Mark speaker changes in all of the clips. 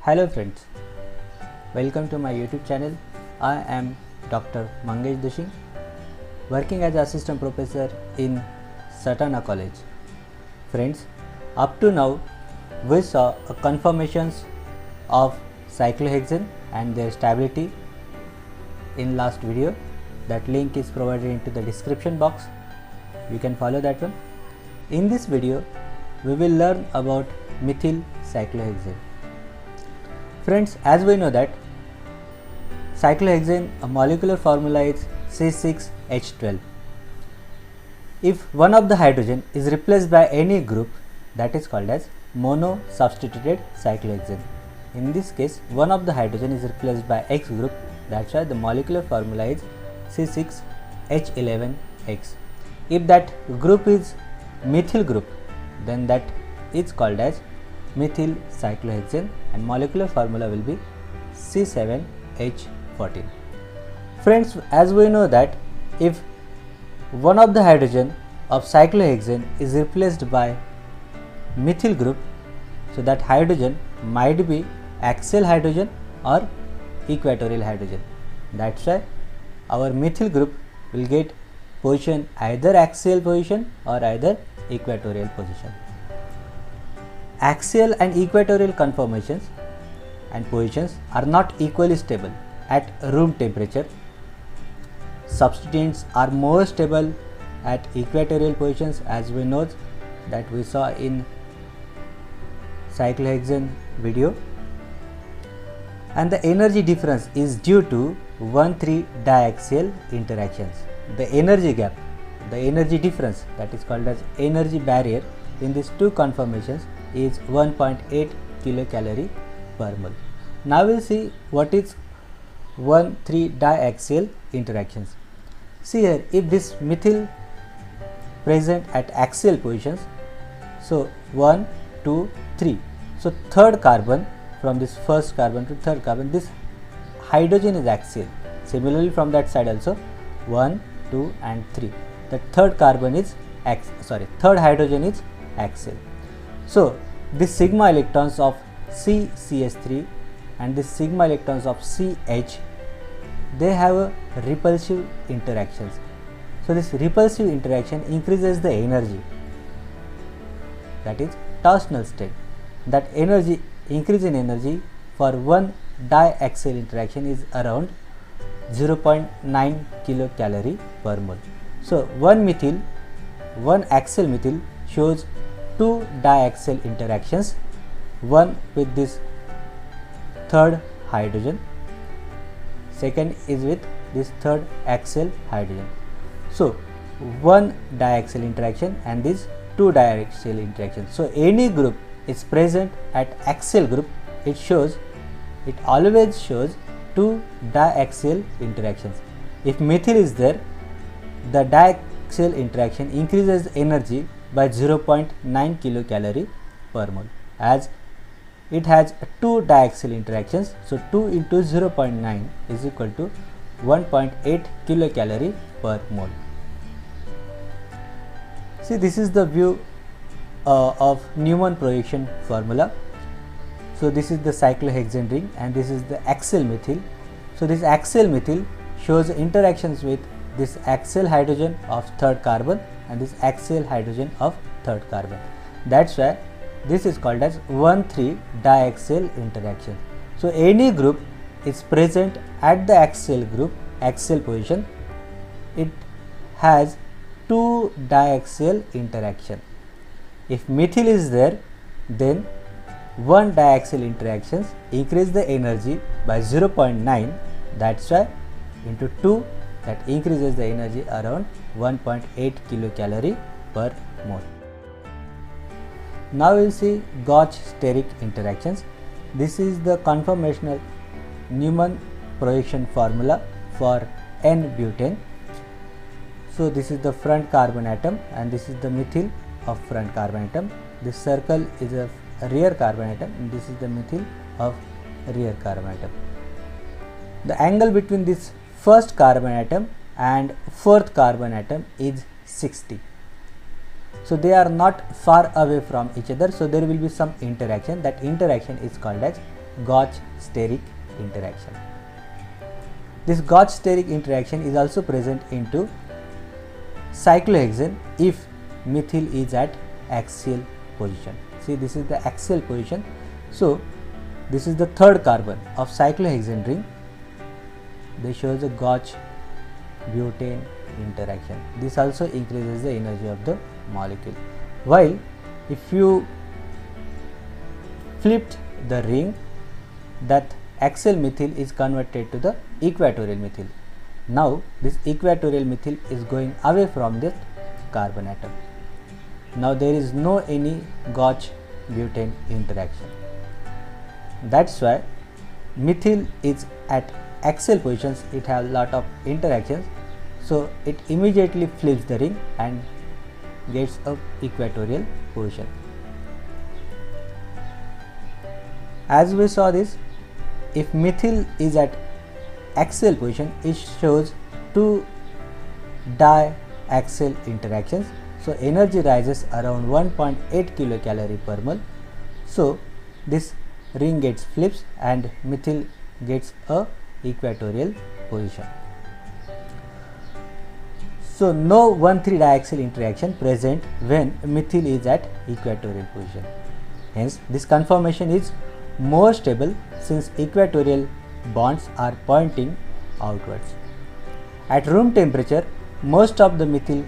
Speaker 1: Hello friends, welcome to my YouTube channel. I am Dr. Mangesh Dushing, working as assistant professor in Satana College. Friends, up to now we saw conformations of cyclohexane and their stability in last video. That link is provided into the description box. You can follow that one. In this video, we will learn about methyl cyclohexane. Friends, as we know that cyclohexane molecular formula is C6H12. If one of the hydrogen is replaced by any group, that is called as mono substituted cyclohexane. In this case, one of the hydrogen is replaced by X group, that's why the molecular formula is C6H11X. If that group is methyl group, then that is called as methyl cyclohexane and molecular formula will be C7H14. Friends, as we know that if one of the hydrogen of cyclohexane is replaced by methyl group, so that hydrogen might be axial hydrogen or equatorial hydrogen. That's why our methyl group will get position either axial position or either equatorial position. Axial and equatorial conformations and positions are not equally stable at room temperature. Substituents are more stable at equatorial positions, as we know that we saw in cyclohexane video, and the energy difference is due to 1,3 diaxial interactions. The energy gap, the energy difference, that is called as energy barrier in these two conformations is 1.8 kilocalorie per mole. Now we will see what is 1,3 diaxial interactions. See here, if this methyl present at axial positions, so 1, 2, 3. So third carbon, from this first carbon to third carbon, this hydrogen is axial. Similarly from that side also 1, 2 and 3. The third carbon is third hydrogen is axial. So this sigma electrons of CCH3 and this sigma electrons of CH, they have a repulsive interactions. So this repulsive interaction increases the energy, that is torsional state. That energy, increase in energy for one diaxial interaction is around 0.9 kilocalorie per mole. So one axial methyl shows two diaxial interactions, one with this third hydrogen, second is with this third axial hydrogen. So one diaxial interaction and these two diaxial interactions. So any group is present at axial group, it always shows two diaxial interactions. If methyl is there, the diaxial interaction increases energy by 0.9 kilocalorie per mole, as it has two diaxial interactions. So 2 into 0.9 is equal to 1.8 kilocalorie per mole. See, this is the view of Newman projection formula. So this is the cyclohexane ring and this is the axial methyl. So this axial methyl shows interactions with this axial hydrogen of third carbon and this axial hydrogen of third carbon. That's why this is called as 1,3 diaxial interaction. So any group is present at the axial position, it has two diaxial interaction. If methyl is there, then one diaxial interactions increase the energy by 0.9, that's why into 2, that increases the energy around 1.8 kilocalorie per mole. Now we will see Gauch steric interactions. This is the conformational Newman projection formula for N-butane. So this is the front carbon atom and this is the methyl of front carbon atom. This circle is a rear carbon atom and this is the methyl of rear carbon atom. The angle between this first carbon atom and fourth carbon atom is 60. So they are not far away from each other, so there will be some interaction. That interaction is called as Gauge steric interaction. This gauge steric interaction is also present into cyclohexane if methyl is at axial position. See, this is the axial position. So this is the third carbon of cyclohexane ring. This shows a gauge butane interaction. This also increases the energy of the molecule. While if you flipped the ring, that axial methyl is converted to the equatorial methyl. Now this equatorial methyl is going away from this carbon atom. Now there is no any gauge butane interaction. That's why methyl is at axial positions, it has lot of interactions, so it immediately flips the ring and gets a equatorial position. As we saw this, if methyl is at axial position, it shows two diaxial interactions. So energy rises around 1.8 kilocalorie per mole. So this ring gets flips and methyl gets a equatorial position. So no 1,3 diaxial interaction present when methyl is at equatorial position. Hence this conformation is more stable since equatorial bonds are pointing outwards. At room temperature, most of the methyl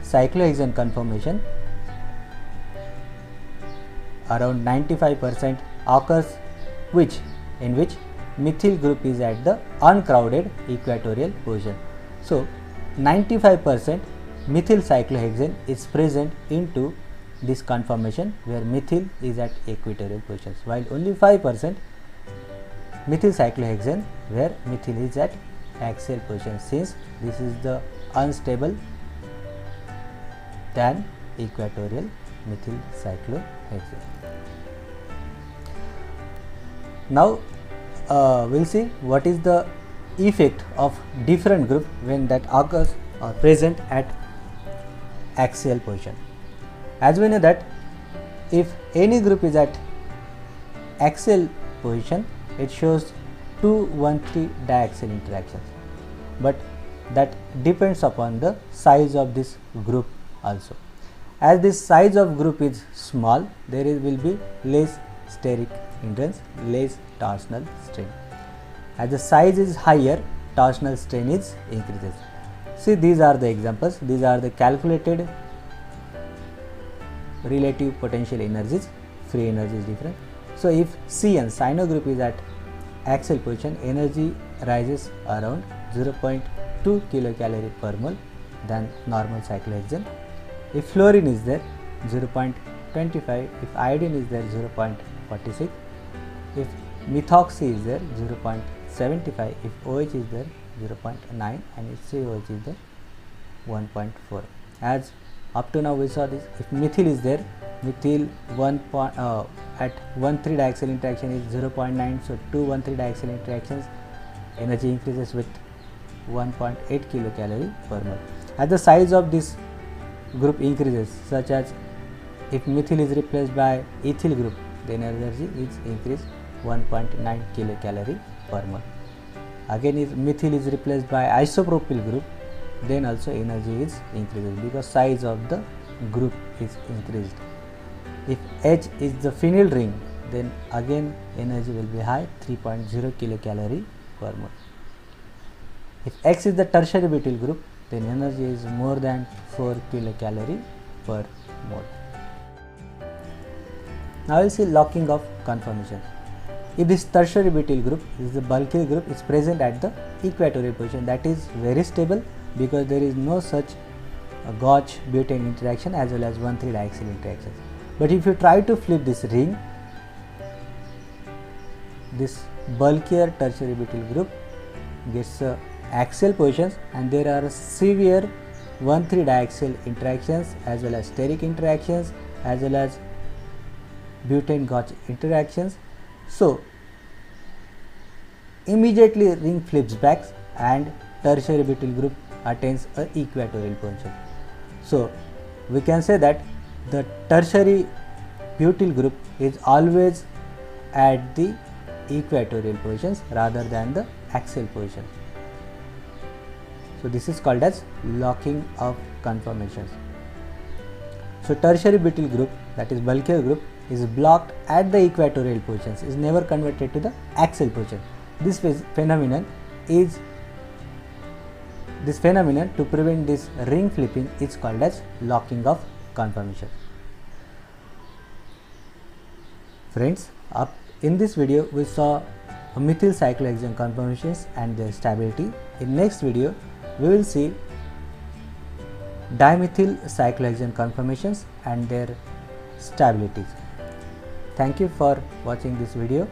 Speaker 1: cyclohexane conformation, around 95%, occurs in which methyl group is at the uncrowded equatorial position. So 95% methyl cyclohexane is present into this conformation where methyl is at equatorial positions, while only 5% methyl cyclohexane where methyl is at axial position, since this is the unstable than equatorial methyl cyclohexane. Now we'll see what is the effect of different group when that occurs or present at axial position. As we know that if any group is at axial position, it shows 2,1,3 diaxial interactions, but that depends upon the size of this group also. As this size of group is small, there will be less steric hindrance, less torsional strain. As the size is higher, torsional strain is increases. See, these are the examples. These are the calculated relative potential energies. Free energy is different. So if CN, cyano group, is at axial position, energy rises around 0.2 kilocalorie per mole than normal cyclohexane. If fluorine is there, 0.25. If iodine is there, 0.46. If methoxy is there, 0.75. If OH is there, 0.9, and if COH is there, 1.4. As up to now we saw this, if methyl is there, methyl at 1,3 diaxial interaction is 0.9, so 2,1,3 diaxial interactions, energy increases with 1.8 kilocalorie per mole. As the size of this group increases, such as if methyl is replaced by ethyl group, then energy is increased 1.9 kilocalorie per mole. Again, if methyl is replaced by isopropyl group, then also energy is increased because size of the group is increased. If H is the phenyl ring, then again energy will be high, 3.0 kilocalorie per mole. If X is the tertiary butyl group, then energy is more than 4 kilocalorie per mole. Now we will see locking of conformation. If this tertiary butyl group is the bulky group, is present at the equatorial position, that is very stable because there is no such gauge butane interaction as well as 1,3 diaxial interactions. But if you try to flip this ring, this bulkier tertiary butyl group gets axial positions, and there are severe 1,3 diaxial interactions as well as steric interactions as well as butane gauge interactions. So immediately ring flips back and tertiary butyl group attains a equatorial position. So we can say that the tertiary butyl group is always at the equatorial positions rather than the axial position. So this is called as locking of conformations. So tertiary butyl group, that is bulkier group, is blocked at the equatorial positions, is never converted to the axial position. This phenomenon to prevent this ring flipping is called as locking of conformation. Friends, in this video we saw methyl cyclohexane conformations and their stability. In next video we will see dimethyl cyclohexane conformations and their stability. Thank you for watching this video.